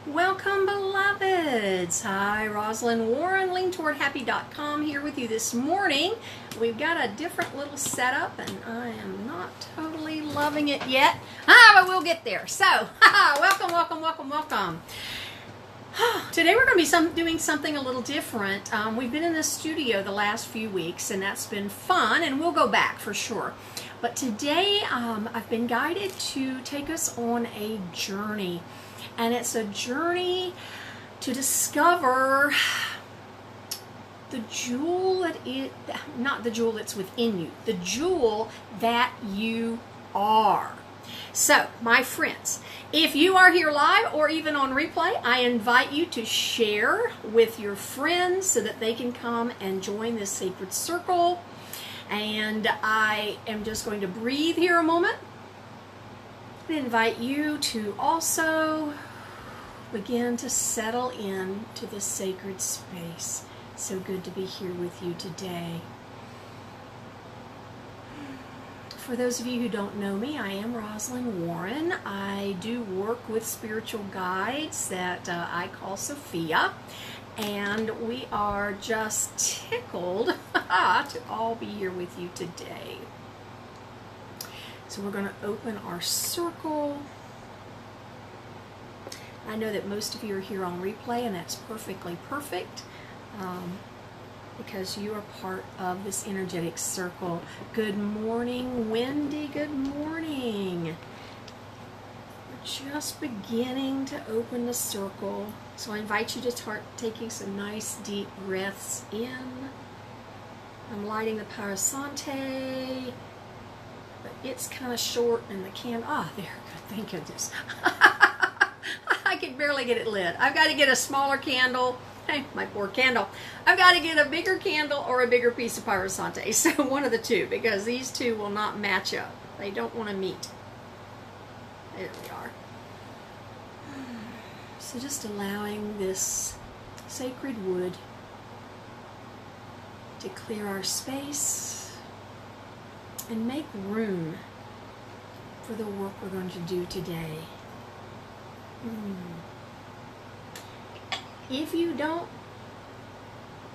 Welcome, beloveds. Hi, Rosalind Warren, leantowardhappy.com here with you this morning. We've got a different little setup, and I am not totally loving it yet. But we'll get there. So, welcome. Today we're going to be doing something a little different. We've been in the studio the last few weeks, and that's been fun, and we'll go back for sure. But today I've been guided to take us on a journey. And it's a journey to discover the jewel not the jewel that's within you, the jewel that you are. So, my friends, if you are here live or even on replay, I invite you to share with your friends so that they can come and join this sacred circle. And I am just going to breathe here a moment. I invite you to also begin to settle in to this sacred space. So good to be here with you today. For those of you who don't know me, I am Rosalind Warren. I do work with spiritual guides that I call Sophia. And we are just tickled to all be here with you today. So we're going to open our circle. I know that most of you are here on replay, and that's perfectly perfect because you are part of this energetic circle. Good morning, Wendy. Good morning. We're just beginning to open the circle. So I invite you to start taking some nice deep breaths in. I'm lighting the Parasante. But it's kind of short and the candle, there, good, thank goodness. I can barely get it lit. I've got to get a smaller candle. Hey, my poor candle. I've got to get a bigger candle or a bigger piece of Parasante. So one of the two, because these two will not match up. They don't want to meet. There we are. So just allowing this sacred wood to clear our space and make room for the work we're going to do today. If you don't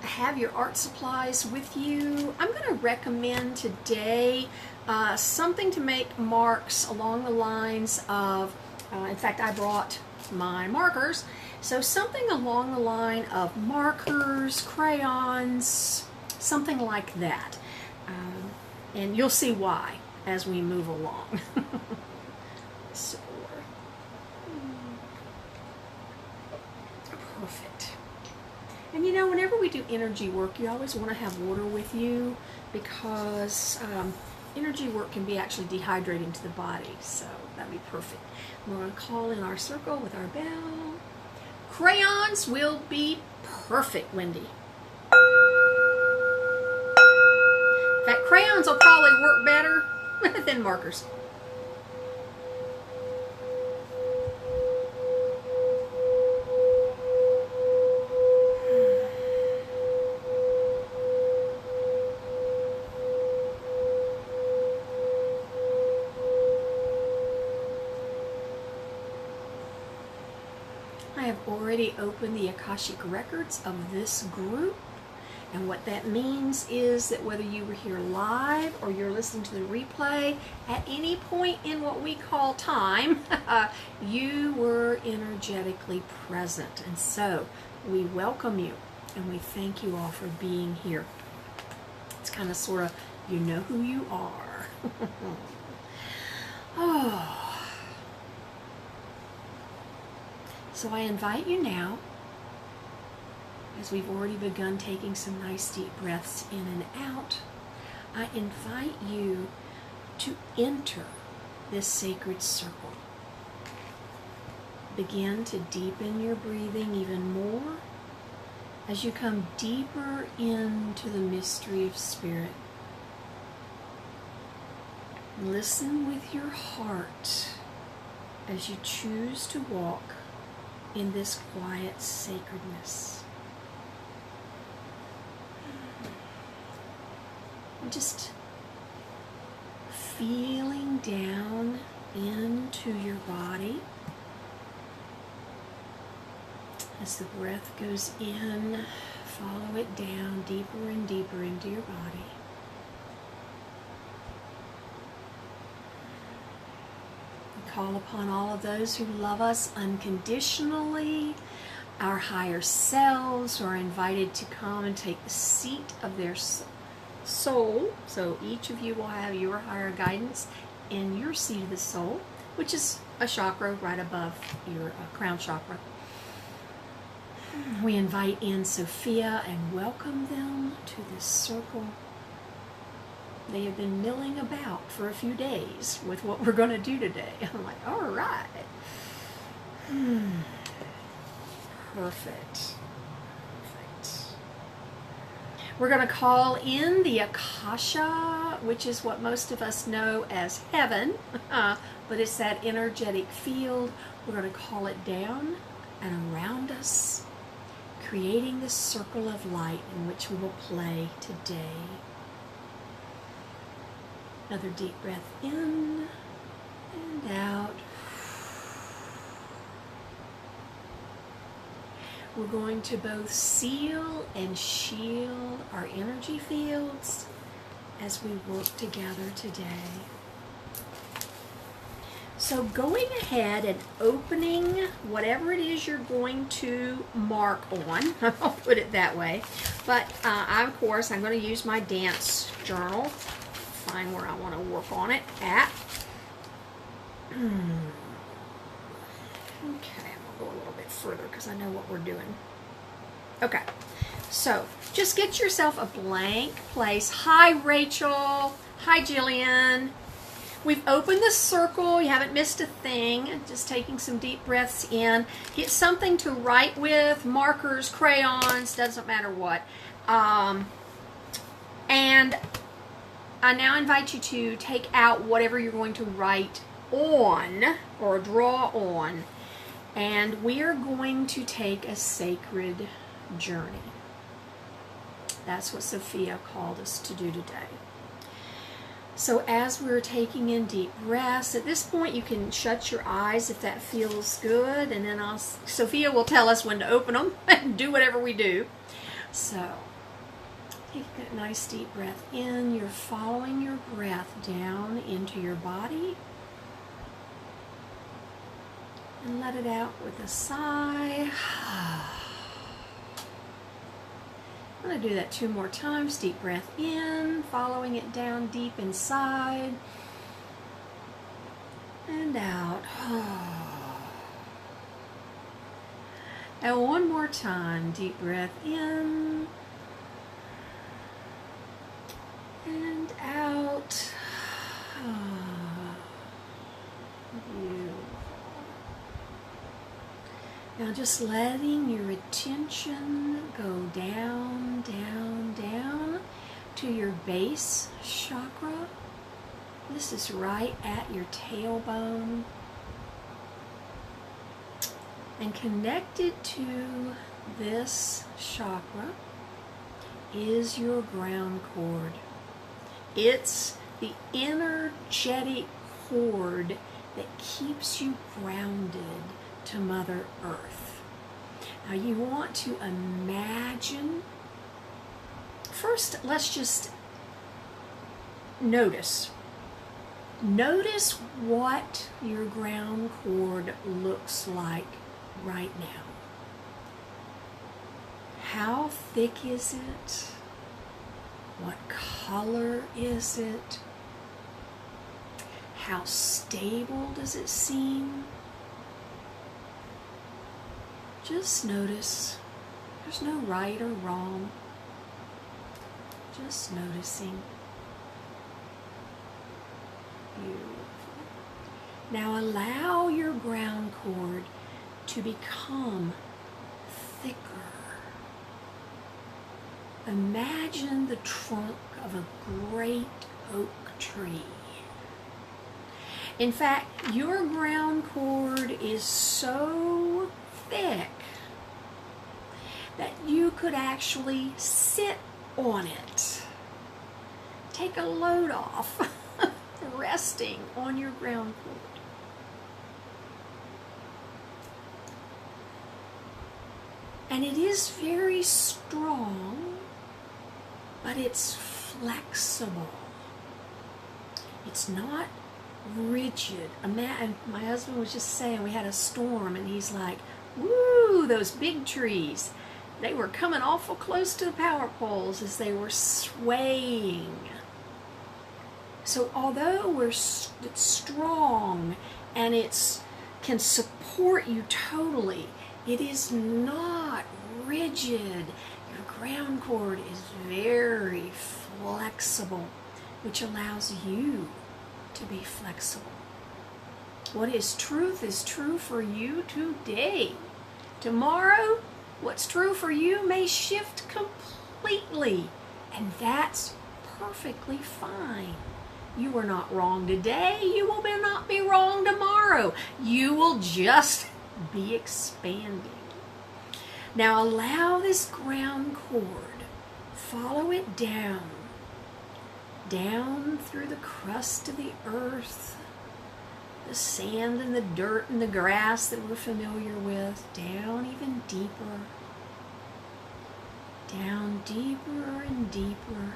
have your art supplies with you, I'm going to recommend today something to make marks along the lines of, in fact, I brought my markers, so something along the line of markers, crayons, something like that. And you'll see why as we move along. So, perfect. And you know, whenever we do energy work, you always want to have water with you because energy work can be actually dehydrating to the body. So that'd be perfect. We're going to call in our circle with our bell. Crayons will be perfect, Wendy. In fact, crayons will probably work better than markers. I have already opened the Akashic records of this group. And what that means is that whether you were here live or you're listening to the replay, at any point in what we call time, you were energetically present. And so we welcome you and we thank you all for being here. It's kind of sort of, you know who you are. Oh. So I invite you now, as we've already begun taking some nice deep breaths in and out, I invite you to enter this sacred circle. Begin to deepen your breathing even more as you come deeper into the mystery of spirit. Listen with your heart as you choose to walk in this quiet sacredness. Just feeling down into your body. As the breath goes in, follow it down deeper and deeper into your body. We call upon all of those who love us unconditionally, our higher selves, who are invited to come and take the seat of their soul. So each of you will have your higher guidance in your seat of the soul, which is a chakra right above your crown chakra. We invite in Sophia and welcome them to this circle. They have been milling about for a few days with what we're going to do today. I'm like, all right. Perfect. We're going to call in the Akasha, which is what most of us know as heaven, but it's that energetic field. We're going to call it down and around us, creating this circle of light in which we will play today. Another deep breath in and out. We're going to both seal and shield our energy fields as we work together today. So going ahead and opening whatever it is you're going to mark on, I'll put it that way, but of course I'm going to use my dance journal, find where I want to work on it at. Okay, I'm going to go a little bit further because I know what we're doing. Okay, so just get yourself a blank place. Hi Rachel, hi Jillian. We've opened the circle, you haven't missed a thing. Just taking some deep breaths in. Get something to write with, markers, crayons, doesn't matter what. And I now invite you to take out whatever you're going to write on or draw on. And we are going to take a sacred journey. That's what Sophia called us to do today. So as we're taking in deep breaths, at this point you can shut your eyes if that feels good, and then Sophia will tell us when to open them and do whatever we do. So take that nice deep breath in. You're following your breath down into your body. And let it out with a sigh. I'm going to do that 2 more times. Deep breath in, following it down deep inside. And out. And 1 more time. Deep breath in. And out. Beautiful. Now just letting your attention go down, down, down to your base chakra. This is right at your tailbone. And connected to this chakra is your ground cord. It's the energetic cord that keeps you grounded to Mother Earth. Now you want to imagine, first let's just notice what your ground cord looks like right now. How thick is it? What color is it? How stable does it seem? Just notice. There's no right or wrong. Just noticing. Beautiful. Now allow your ground cord to become thicker. Imagine the trunk of a great oak tree. In fact, your ground cord is so thick that you could actually sit on it. Take a load off, resting on your ground cord. And it is very strong, but it's flexible. It's not rigid. My husband was just saying, we had a storm, and he's like, woo, those big trees. They were coming awful close to the power poles as they were swaying. So although it's strong and it can support you totally, it is not rigid. Your ground cord is very flexible, which allows you to be flexible. What is true for you today. Tomorrow, what's true for you may shift completely, and that's perfectly fine. You are not wrong today. You will not be wrong tomorrow. You will just be expanding. Now allow this ground cord, follow it down through the crust of the earth, the sand and the dirt and the grass that we're familiar with, down even deeper, down deeper and deeper.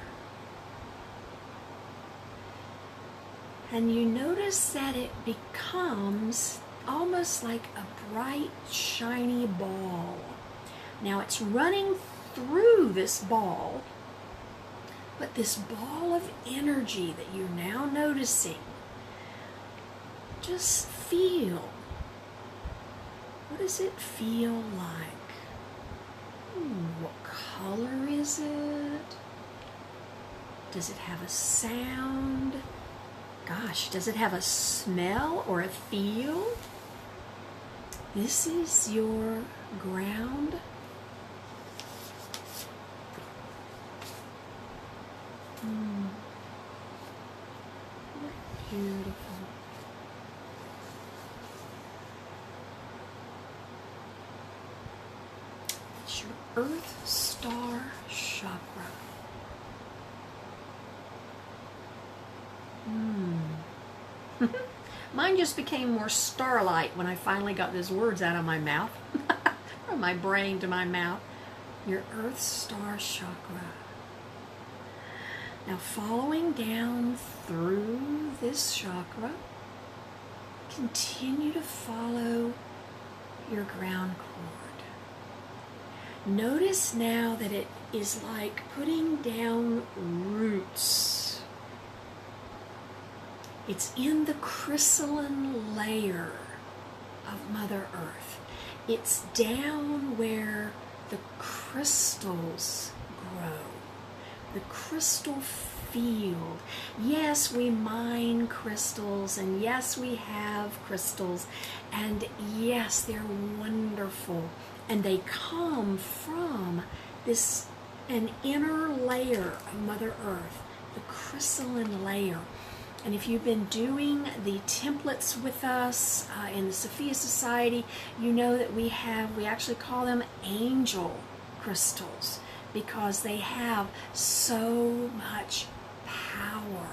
And you notice that it becomes almost like a bright, shiny ball. Now it's running through this ball, but this ball of energy that you're now noticing, just feel. What does it feel like? What color is it? Does it have a sound? Gosh, does it have a smell or a feel? This is your ground. Beautiful. It's your Earth Star Chakra. Mine just became more starlight when I finally got those words out of my mouth. From my brain to my mouth. Your Earth Star Chakra. Now following down through this chakra, continue to follow your ground cord. Notice now that it is like putting down roots. It's in the crystalline layer of Mother Earth. It's down where the crystals grow. The crystal field. Yes, we mine crystals, and yes, we have crystals, and yes, they're wonderful, and they come from an inner layer of Mother Earth, the crystalline layer. And if you've been doing the templates with us in the Sophia Society, you know that we actually call them angel crystals, because they have so much power.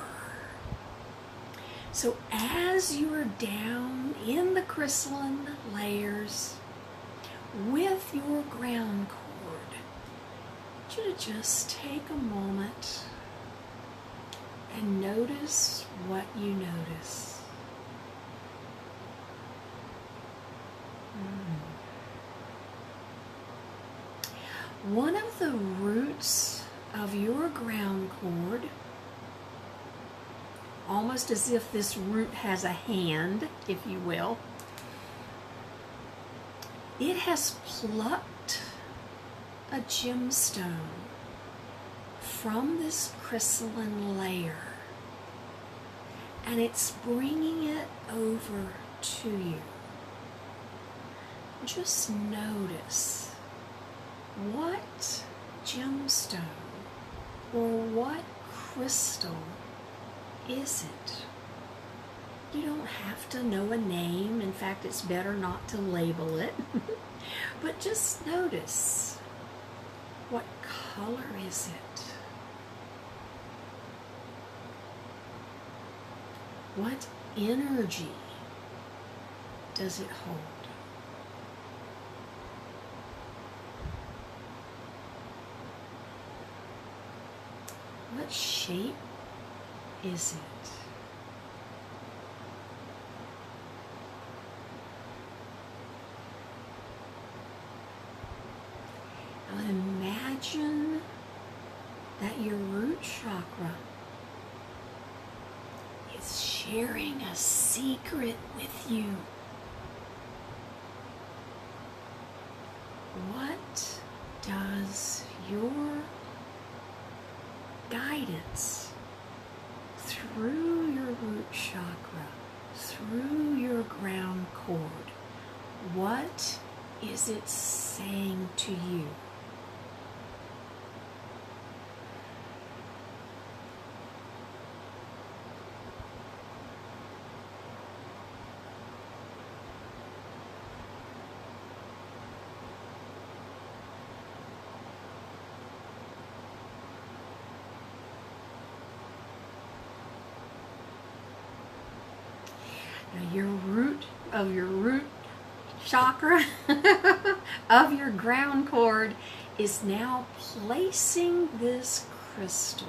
So as you're down in the crystalline layers with your ground cord, I want you to just take a moment and notice what you notice. One of the roots of your ground cord, almost as if this root has a hand, if you will, it has plucked a gemstone from this crystalline layer, and it's bringing it over to you. Just notice, what gemstone or what crystal is it? You don't have to know a name. In fact, it's better not to label it. But just notice, what color is it? What energy does it hold? What shape is it? Now imagine that your root chakra is sharing a secret with you. What does your guidance through your root chakra, through your ground cord, what is it saying to you? Now your root chakra of your ground cord is now placing this crystal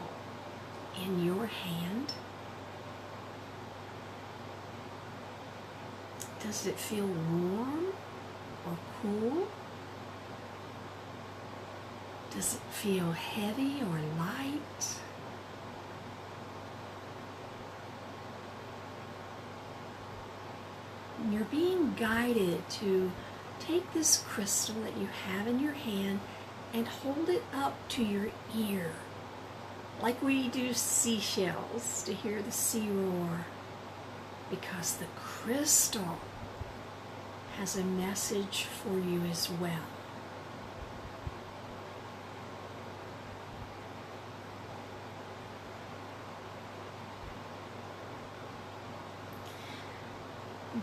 in your hand. Does it feel warm or cool? Does it feel heavy or light? And you're being guided to take this crystal that you have in your hand and hold it up to your ear, like we do seashells to hear the sea roar, because the crystal has a message for you as well.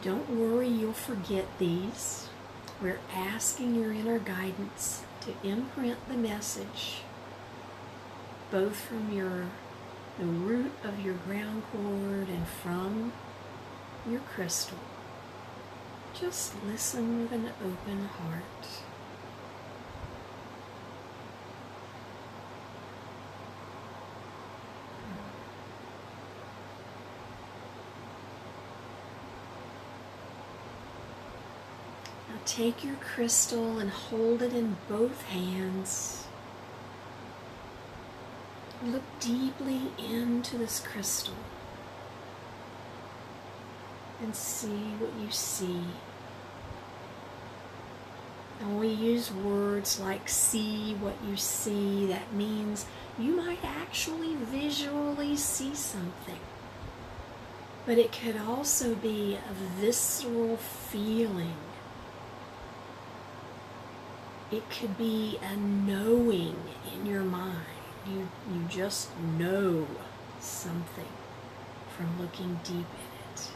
Don't worry, you'll forget these. We're asking your inner guidance to imprint the message, both from the root of your ground cord and from your crystal. Just listen with an open heart. Now take your crystal and hold it in both hands. Look deeply into this crystal and see what you see. And when we use words like see what you see, that means you might actually visually see something. But it could also be a visceral feeling. It could be a knowing in your mind. You just know something from looking deep in it.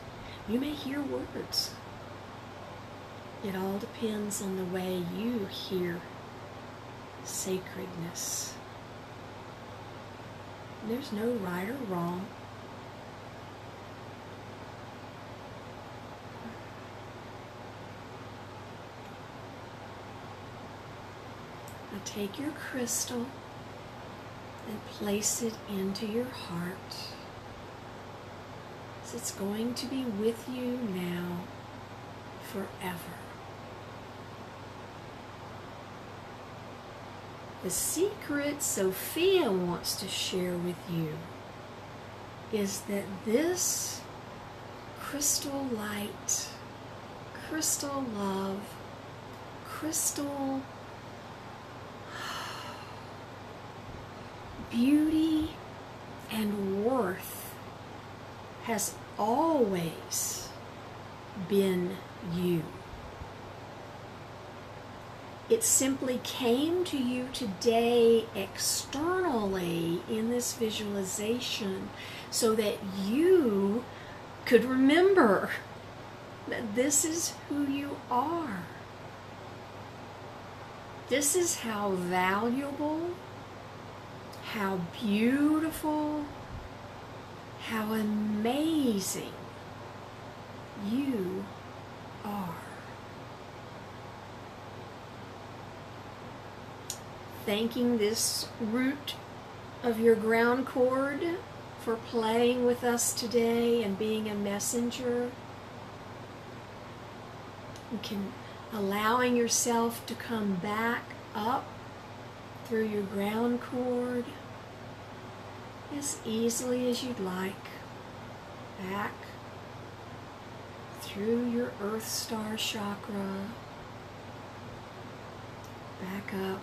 You may hear words. It all depends on the way you hear sacredness. There's no right or wrong. Now take your crystal and place it into your heart. So it's going to be with you now forever. The secret Sophia wants to share with you is that this crystal light, crystal love, crystal beauty and worth has always been you. It simply came to you today externally in this visualization so that you could remember that this is who you are. This is how valuable, how beautiful, how amazing you are. Thanking this root of your ground cord for playing with us today and being a messenger. You can allowing yourself to come back up through your ground cord as easily as you'd like. Back through your Earth Star chakra. Back up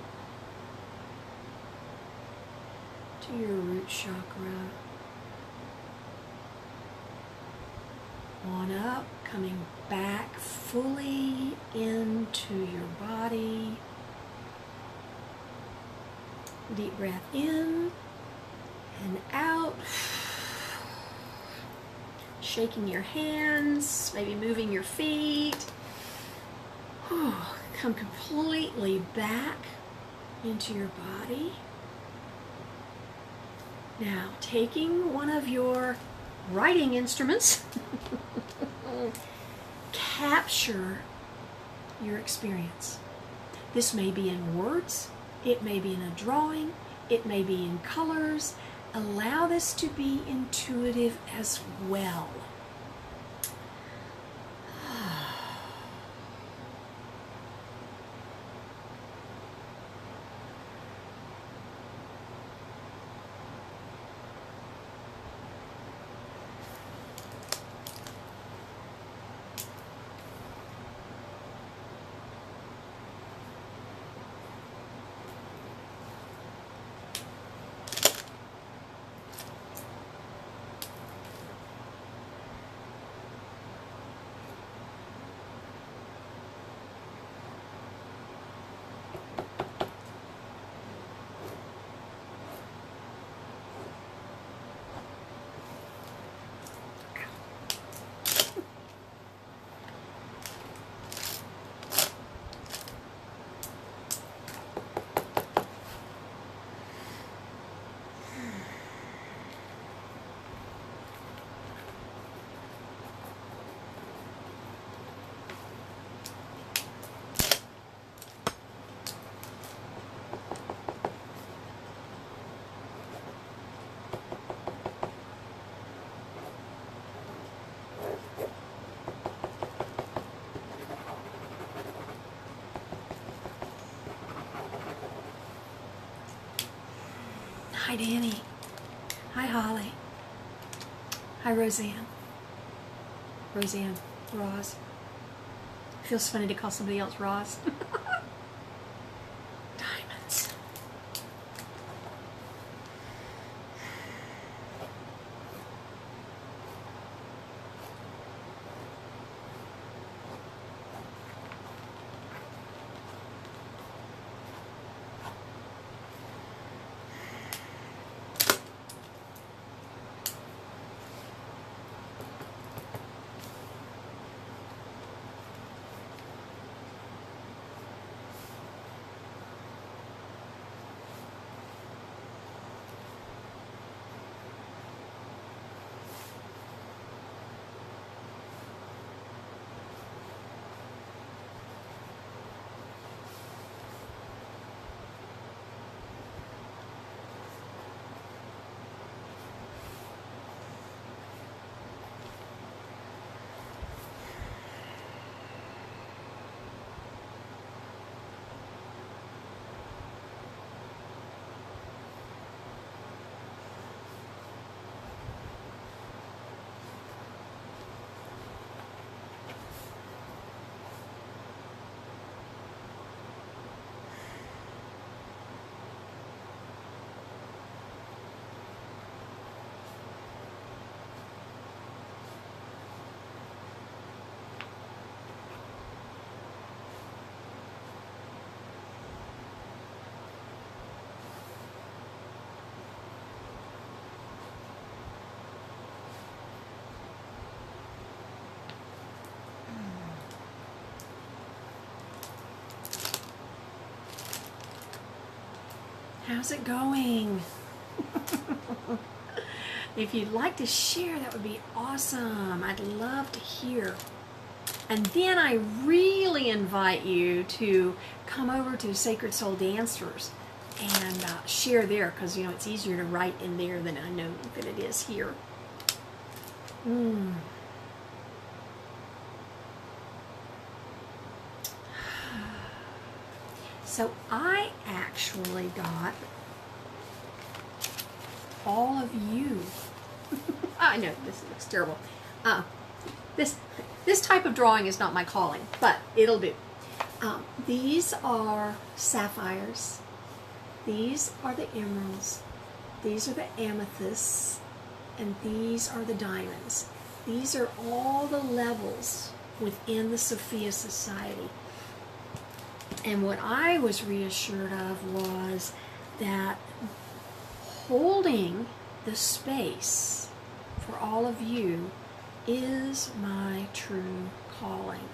to your root chakra. On up, coming back fully into your body. Deep breath in and out. Shaking your hands, maybe moving your feet. Come completely back into your body. Now, taking one of your writing instruments, capture your experience. This may be in words, it may be in a drawing, it may be in colors. Allow this to be intuitive as well. Hi, Danny. Hi, Holly. Hi, Roseanne. Roseanne. Roz. Feels funny to call somebody else Roz. Diamonds. How's it going? If you'd like to share, that would be awesome. I'd love to hear. And then I really invite you to come over to Sacred Soul Dancers and share there, because you know it's easier to write in there than I know that it is here. So I actually got all of you. I know this looks terrible. This type of drawing is not my calling, but it'll do. These are sapphires. These are the emeralds. These are the amethysts. And these are the diamonds. These are all the levels within the Sophia Society. And what I was reassured of was that holding the space for all of you is my true calling.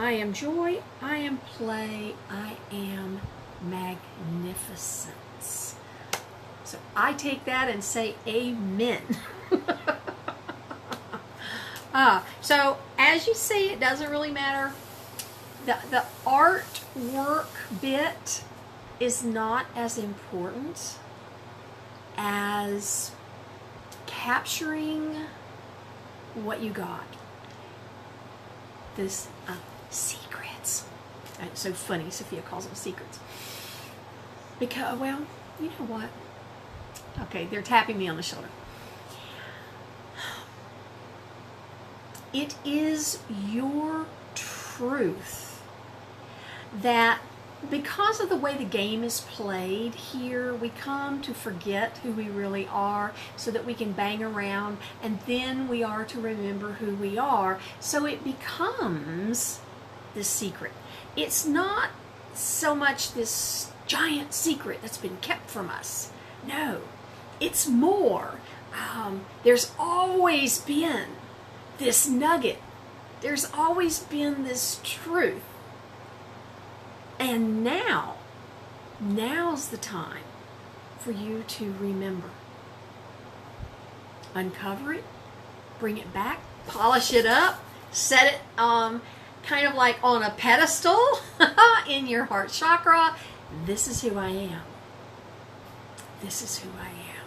I am joy, I am play, I am magnificence. So I take that and say amen. So as you see, it doesn't really matter. The artwork bit is not as important as capturing what you got. This secrets. It's so funny, Sophia calls them secrets. Because, well, you know what? Okay, they're tapping me on the shoulder. It is your truth that because of the way the game is played here, we come to forget who we really are so that we can bang around, and then we are to remember who we are. So it becomes the secret. It's not so much this giant secret that's been kept from us. No, it's more. There's always been this nugget. There's always been this truth. And now's the time for you to remember. Uncover it, bring it back, polish it up, set it kind of like on a pedestal in your heart chakra. This is who I am. This is who I am.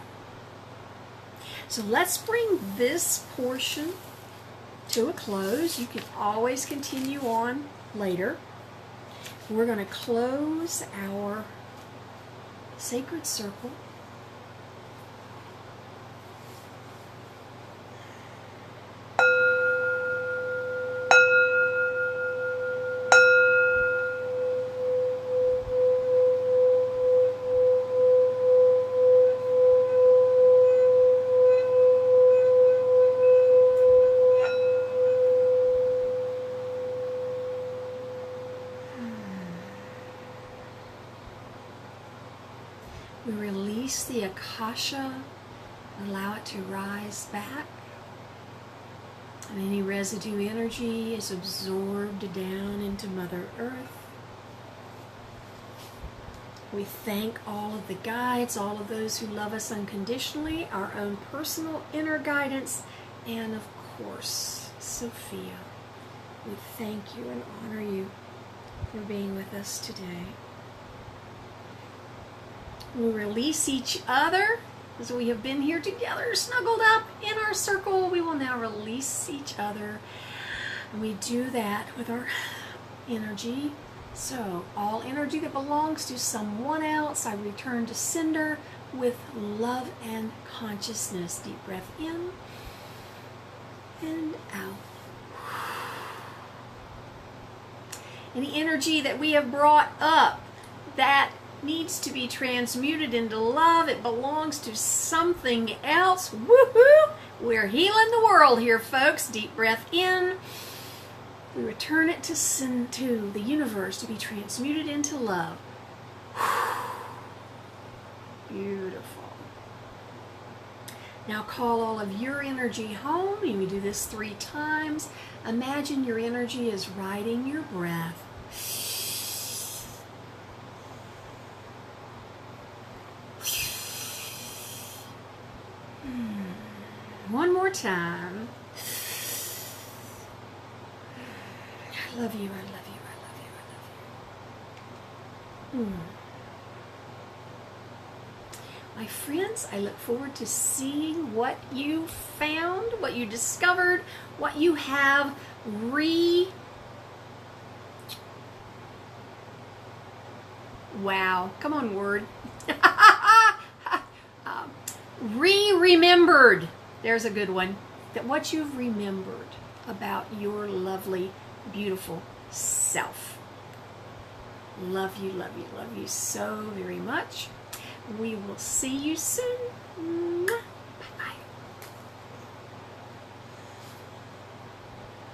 So let's bring this portion to a close. You can always continue on later. We're going to close our sacred circle. We release the Akasha, allow it to rise back, and any residue energy is absorbed down into Mother Earth. We thank all of the guides, all of those who love us unconditionally, our own personal inner guidance, and of course, Sophia. We thank you and honor you for being with us today. We release each other as we have been here together, snuggled up in our circle. We will now release each other. And we do that with our energy. So all energy that belongs to someone else, I return to sender with love and consciousness. Deep breath in and out. Any energy that we have brought up that needs to be transmuted into love, it belongs to something else. Woohoo! We're healing the world here, folks. Deep breath in. We return it to the universe to be transmuted into love. Beautiful. Now call all of your energy home. And we do this 3 times. Imagine your energy is riding your breath. One more time. I love you, I love you, I love you, I love you. My friends, I look forward to seeing what you found, what you discovered, what you have wow, come on, word. Remembered. There's a good one. That what you've remembered about your lovely, beautiful self. Love you so very much. We will see you soon.